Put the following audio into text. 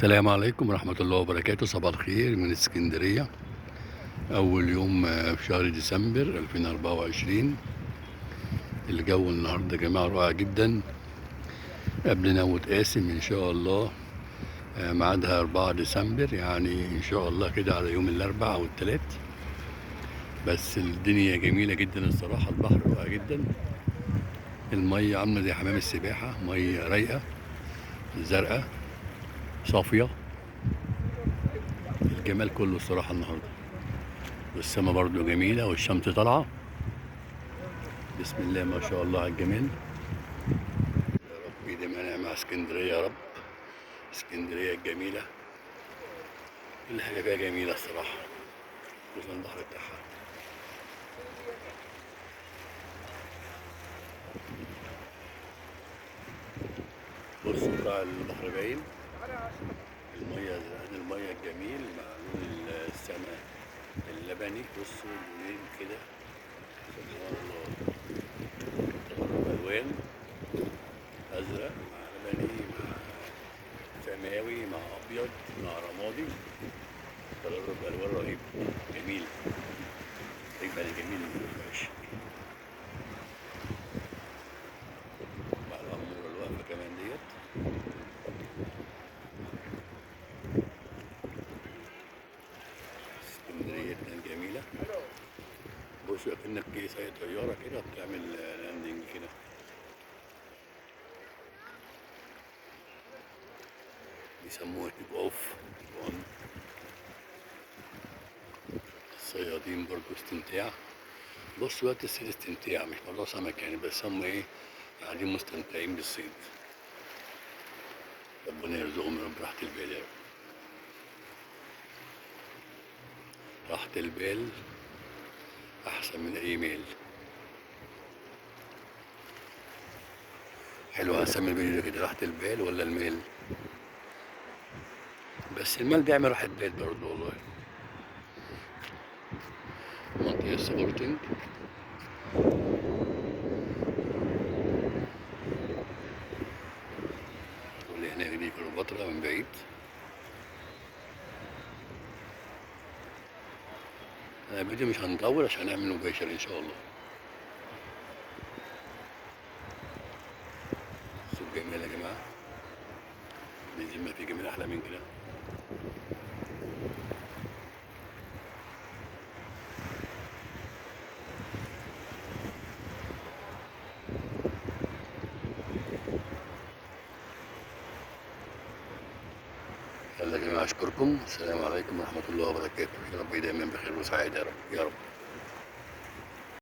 السلام عليكم ورحمة الله وبركاته. صباح الخير من اسكندرية. أول يوم في شهر ديسمبر 2024. الجو النهاردة يا جماعة رائع جدا. قبل نوة قاسم إن شاء الله. ميعادها 4 ديسمبر، يعني إن شاء الله كده على يوم الأربعاء أو التلات. بس الدنيا جميلة جدا الصراحة، البحر رائع جدا. المية عاملة زي حمام السباحة، مية رايقة زرقاء صافية. الجمال كله الصراحة النهاردة، والسما برضو جميلة والشمس طالعة. بسم الله ما شاء الله على الجمال. يا رب يديم نعمة مع اسكندرية يا رب. اسكندرية الجميلة كل حاجة فيها جميلة الصراحة، خصوصا البحر بتاعها. بص بتاع البحر باين، المية زرقان، المية الجميل مع لون السماء اللبني. بصوا اللونين كده سبحان الله، تغرب ألوان، أزرق مع لبني مع سماوي مع أبيض مع رمادي. تغرب ألوان رهيب جميل، يبقى الجميل ماشي مع الأمورة الواقفة كمان ديت. اسكندريتنا الجميلة. بص أكنك سايق طيارة كده بتعمل لاندنج كده. بيسموها تيك أوف وان. الصيادين برضو استمتاع. بص وقت الصيد استمتاع، مش موضوع سمك يعني، بس هم ايه قاعدين مستمتعين بالصيد. ربنا يرزقهم يا رب راحة البال يا رب. راحة البال أحسن من أي مال. حلو، هسمي الفيديو ده كده، راحة البال ولا المال؟ بس المال بيعمل راحة بال برضه والله. منطقة سبورتنج. واللي هناك دي كليوباترا من بعيد. الفيديو مش هنطول عشان نعمل مباشر إن شاء الله. الصوت جميل يا جماعة، بإذن ما في جميل أحلى من كده. يلا يا جماعة أشكركم، السلام عليكم ورحمة الله وبركاته. يا رب دايما بخير وسعادة يا رب يا رب.